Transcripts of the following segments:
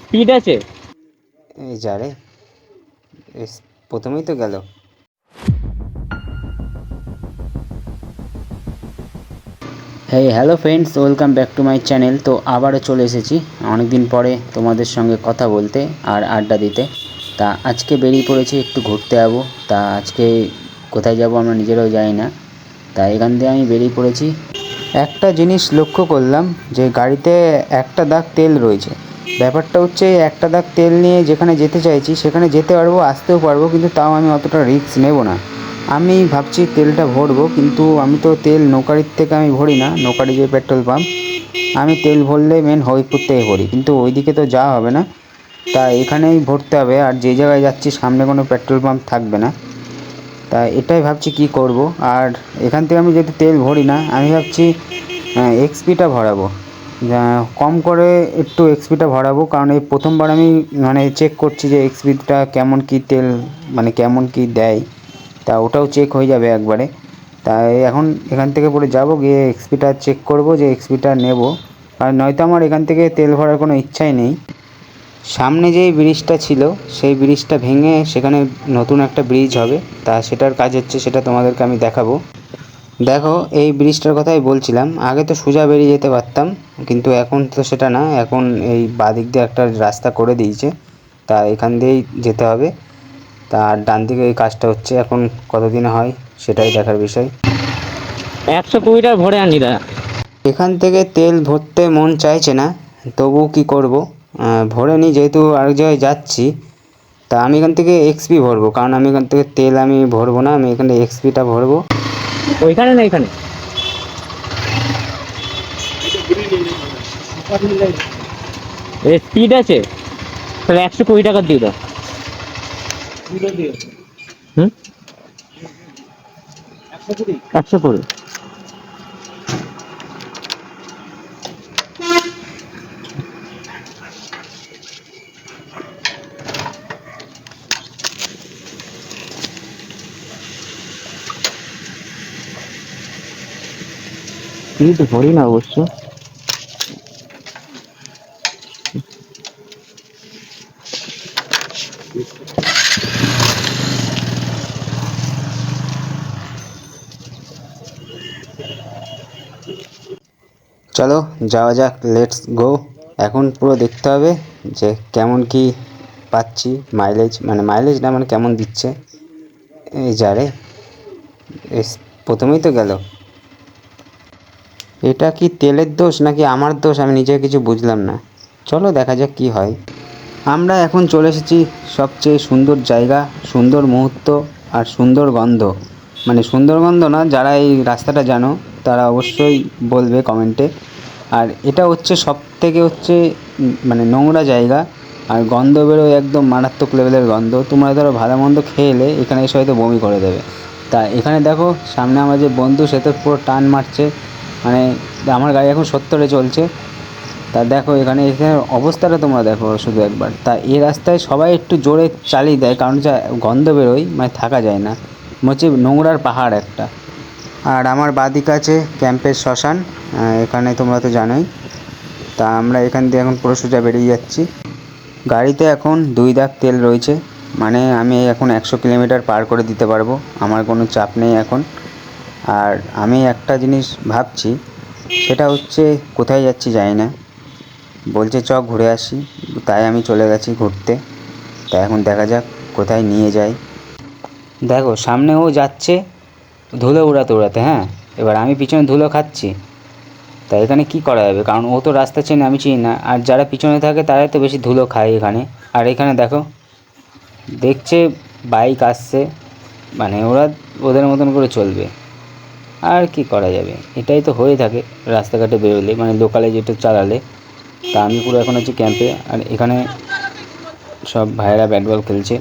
Speed আছে। এই যা রে, প্রথমেই তো গেল। Hello friends, welcome back to my channel. তো আবারও চলে এসেছি অনেক দিন পরে তোমাদের সঙ্গে কথা বলতে আর আড্ডা দিতে। তা আজকে বেরিয়ে পড়েছি একটু ঘুরতে যাবো। তা আজকে কোথায় যাব আমরা নিজেরাও জানি না। তা এখান থেকে আমি বেরিয়ে পড়েছি। একটা জিনিস লক্ষ্য করলাম যে গাড়িতে একটা দাগ তেল রয়েছে। ব্যাপারটা হচ্ছে একটা দাগ তেল নিয়ে যেখানে যেতে চাইছি সেখানে যেতে পারবো, আসতেও পারবো, কিন্তু তাও আমি অতটা রিস্ক নেব না। আমি ভাবছি তেলটা ভরবো, কিন্তু আমি তো তেল নৌকারির থেকে আমি ভরি না। নৌকারি যে পেট্রোল পাম্প, আমি তেল ভরলে মেন হরিপুর থেকে ভরি, কিন্তু ওইদিকে তো যাওয়া হবে না। তা এখানেই ভরতে হবে। আর যে জায়গায় যাচ্ছি সামনে কোনো পেট্রোল পাম্প থাকবে না। তা এটাই ভাবছি কি করব। আর এখান থেকে আমি যেহেতু তেল ভরি না, আমি ভাবছি এক্সপিটা ভরাবো। কম করে একটু এক্সপিটা ভরাবো, কারণ এই প্রথমবার আমি চেক করছি যে এক্সপিটা কেমন কি তেল, কেমন কি দেয়। তা ওটাও চেক হয়ে যাবে একবারে। তাই এখন এখান থেকে পরে যাব, গিয়ে এক্সপিটা চেক করব যে এক্সপিটা নেব। আর নয়তো আমার এখান থেকে তেল ভরার কোনো ইচ্ছাই নেই। সামনে যেই ব্রিজটা ছিল সেই ব্রিজটা ভেঙে সেখানে নতুন একটা ব্রিজ হবে। তা সেটার কাজ হচ্ছে, সেটা তোমাদেরকে আমি দেখাবো। দেখো, এই ব্রিজটার কথাই বলছিলাম। আগে তো সোজা বেরিয়ে যেতে পারতাম, কিন্তু এখন তো সেটা না। এখন এই বাদিক দিয়ে একটা রাস্তা করে দিয়েছে, তা এখান দিয়েই যেতে হবে। তার ডান দিকে এই কাজটা হচ্ছে। এখন কতদিনে হয় সেটাই দেখার বিষয়। 120 ভরে আনি দা। এখান থেকে তেল ভরতে মন চাইছে না, তবু কি করব, ভরে নিই যেহেতু আরেক জায়গায় যাচ্ছি। তা আমি এখান থেকে এক্সপি ভরবো, কারণ আমি এখান থেকে তেল আমি ভরবো না, আমি এখানে এক্সপিটা ভরবো। ওইখানে না এখানে স্পিড আছে, তাহলে 120 টাকা দিয়ে দাও। হুম, 120। স্পিড ভরি না অবশ্য। চলো যাওয়া যাক, লেটস গো। এখন পুরো দেখতে হবে যে কেমন কি পাচ্ছি মাইলেজ, মাইলেজ না, কেমন দিচ্ছে। এই যা রে, প্রথমেই তো গেল। এটা কি তেলের দোষ নাকি আমার দোষ, আমি নিজে কিছু বুঝলাম না। চলো দেখা যাক কি হয়। আমরা এখন চলে এসেছি সবচেয়ে সুন্দর জায়গা, সুন্দর মুহূর্ত আর সুন্দর গন্ধ। সুন্দর গন্ধ না, যারা এই রাস্তাটা জানো তারা অবশ্যই বলবে কমেন্টে। আর এটা হচ্ছে সব থেকে হচ্ছে নোংরা জায়গা, আর গন্ধ বেরোয় একদম মারাত্মক লেভেলের গন্ধ। তোমরা ধরো ভালো মন্দ খেয়ে এলে এখানে এসে হয়তো বমি করে দেবে। তা এখানে দেখো সামনে আমার যে বন্ধু, সে তো পুরো টান মারছে। আমার গাড়ি এখন 70-এ চলছে। তা দেখো এখানে অবস্থাটা তোমরা দেখো শুধু একবার। তা এই রাস্তায় সবাই একটু জোরে চালিয়ে দেয়, কারণ যা গন্ধ বেরোয় থাকা যায় না, হচ্ছে নোংরার পাহাড় একটা। আর আমার বাদিক আছে ক্যাম্পের শ্মশান, এখানে তোমরা তো জানোই। তা আমরা এখান দিয়ে এখন পুরো সোজা বেরিয়ে যাচ্ছি। গাড়িতে এখন 2 দাগ তেল রয়েছে, আমি এখন 100 কিলোমিটার পার করে দিতে পারবো, আমার কোনো চাপ নেই এখন। আর আমি একটা জিনিস ভাবছি, সেটা হচ্ছে কোথায় যাচ্ছি জানি না। বলছে চ ঘুরে আসি, তাই আমি চলে গেছি ঘুরতে। তা এখন দেখা যাক কোথায় নিয়ে যায়। দেখো সামনে ও যাচ্ছে ধুলো উড়াতে উড়াতে, হ্যাঁ। এবার আমি পিছনে ধুলো খাচ্ছি। তা এখানে কী করা যাবে, কারণ ও তো রাস্তা চেনে, আমি চিনি না। আর যারা পিছনে থাকে তারাই তো বেশি ধুলো খায় এখানে। আর এখানে দেখো, দেখছে বাইক আসছে, ওরা ওদের মতন করে চলবে। আর কি করা যাবে, এটাই তো হয়ে থাকে রাস্তাঘাটে বেরোলে, লোকালে যেটা চালালে। তা আমি পুরো এখন হচ্ছে ক্যাম্পে, আর এখানে সব ভাইয়েরা ব্যাট বল খেলছে।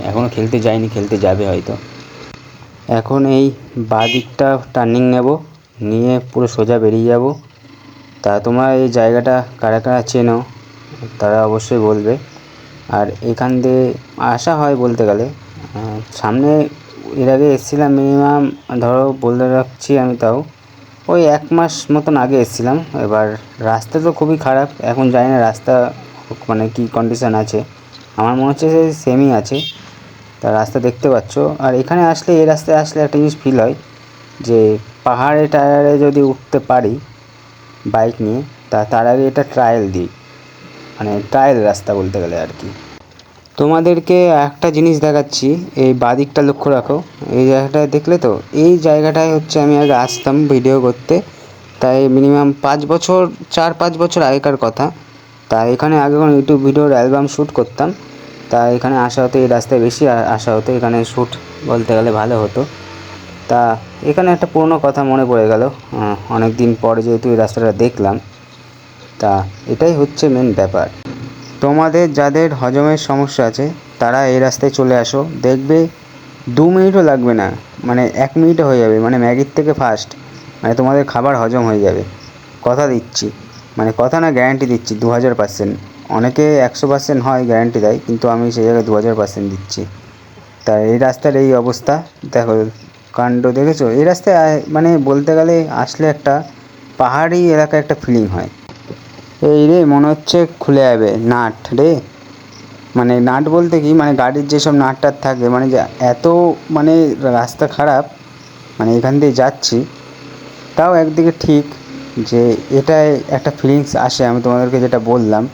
এখনও খেলতে যায়নি, খেলতে যাবে হয়তো। এখন এই বাঁ দিকটা টার্নিং নেব, নিয়ে পুরো সোজা বেরিয়ে যাব। তা তোমরা এই জায়গাটা কারা কারা চেনো তারা অবশ্যই বলবে। আর এখান দিয়ে আসা হয় বলতে গেলে, সামনে এর আগে এসেছিলাম মিনিমাম, ধরো বলে রাখছি আমি, তাও ওই 1 মাস মতন আগে এসেছিলাম। এবার রাস্তা তো খুবই খারাপ, এখন জানি না রাস্তা মানে কী কন্ডিশান আছে, আমার মনে হচ্ছে যে সেমই আছে। তা রাস্তা দেখতে পাচ্ছ, আর এখানে আসলে এই রাস্তায় আসলে একটা জিনিস ফিল হয় যে পাহাড়ে টায়ারে যদি উঠতে পারি বাইক নিয়ে, তার আগে এটা ট্রায়াল দিই, মানে ট্রায়াল রাস্তা বলতে গেলে আর কি। তোমাদেরকে একটা জিনিস দেখাচ্ছি, এই বাদিকটা লক্ষ্য রাখো, এই জায়গাটায় দেখলে তো, এই জায়গাটায় হচ্ছে আমি আগে আসতাম ভিডিও করতে, তাই মিনিমাম 4-5 বছর আগেকার কথা। তাই এখানে আগে কোনো ইউটিউব ভিডিওর অ্যালবাম শ্যুট করতাম, তাই এখানে আসা হতো, এই রাস্তায় বেশি আসা হতো, এখানে শ্যুট বলতে গেলে ভালো হতো। তা এখানে একটা পুরনো কথা মনে পড়ে গেল, অনেক দিন পরে যেহেতু এই রাস্তাটা দেখলাম, তা এটাই হচ্ছে মেন ব্যাপার। তোমাদের যাদের হজমের সমস্যা আছে তারা এই রাস্তায় চলে আসো, দেখবে 2 মিনিটও লাগবে না, মানে 1 মিনিটে হয়ে যাবে, মানে ম্যাগির থেকে ফাস্ট, মানে তোমাদের খাবার হজম হয়ে যাবে, কথা দিচ্ছি, মানে কথা না গ্যারান্টি দিচ্ছি 2000%। অনেকে 100% হয় গ্যারান্টি দেয়, কিন্তু আমি সেই জায়গায় 2000% দিচ্ছি। তা এই রাস্তার এই অবস্থা দেখো, কাণ্ড দেখেছো, এই রাস্তায় মানে বলতে গেলে আসলে একটা পাহাড়ি এলাকায় একটা ফিলিং হয়। এই রে মনে হচ্ছে খুলে যাবে নাট রে, মানে নাট বলতে কি, মানে গাড়ির যেসব নাট টাট থাকে, মানে এত মানে রাস্তা খারাপ, মানে এখান দিয়ে যাচ্ছি, তাও একদিকে ঠিক যে এটাই একটা ফিলিংস আসে। আমি তোমাদেরকে যেটা বললাম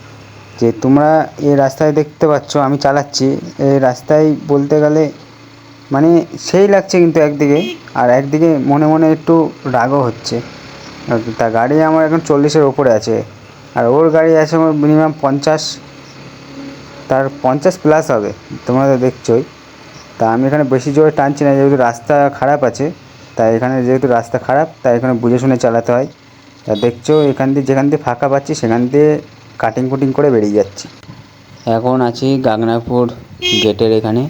যে তোমরা এই রাস্তায় দেখতে পাচ্ছ আমি চালাচ্ছি, এই রাস্তায় বলতে গেলে মানে সেই লাগছে কিন্তু একদিকে, আর একদিকে মনে মনে একটু রাগও হচ্ছে। তা গাড়ি আমার এখন 40-এর ওপরে আছে, আর ওর গাড়ি আছে আমার মিনিমাম 50, তার 50+ হবে, তোমরা তো দেখছোই। তা আমি এখানে বেশি জোরে টানছি না, যেহেতু রাস্তা খারাপ আছে, তাই এখানে যেহেতু রাস্তা খারাপ তাই এখানে বুঝে শুনে চালাতে হয়। তা দেখছো এখান দিয়ে যেখান দিয়ে ফাঁকা পাচ্ছি সেখান দিয়ে কাটিং কুটিং করে বেরিয়ে যাচ্ছি। এখন আছি গাগনাপুর গেটের এখানে।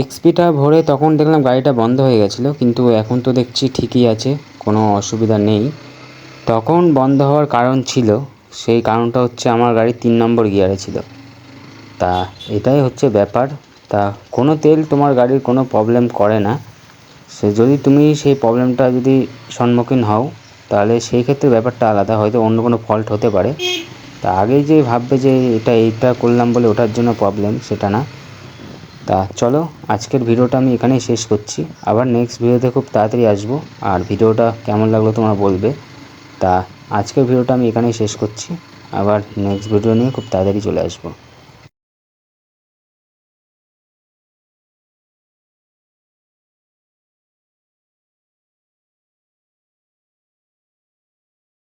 এক্সপিটা ভরে তখন দেখলাম গাড়িটা বন্ধ হয়ে গেছিলো, কিন্তু এখন তো দেখছি ঠিকই আছে, কোনো অসুবিধা নেই। তখন বন্ধ হওয়ার কারণ ছিল, সেই কারণটা হচ্ছে আমার গাড়ি 3 নম্বর গিয়ারে ছিল। তা এটাই হচ্ছে ব্যাপার। তা কোনো তেল তোমার গাড়ির কোনো প্রবলেম করে না, সে যদি তুমি সেই প্রবলেমটা যদি সম্মুখীন হও তাহলে সেই ক্ষেত্রে ব্যাপারটা আলাদা, হয়তো অন্য কোনো ফল্ট হতে পারে। তা আগেই যে ভাববে যে এইটা করলাম বলে ওটার জন্য প্রবলেম, সেটা না। তা চলো আজকের ভিডিওটা আমি এখানেই শেষ করছি, আবার নেক্সট ভিডিওতে খুব তাড়াতাড়ি আসবো, আর ভিডিওটা কেমন লাগলো তোমরা বলবে। তা আজকের ভিডিওটা আমি এখানেই শেষ করছি, আবার নেক্সট ভিডিও নিয়ে খুব তাড়াতাড়ি চলে আসবো।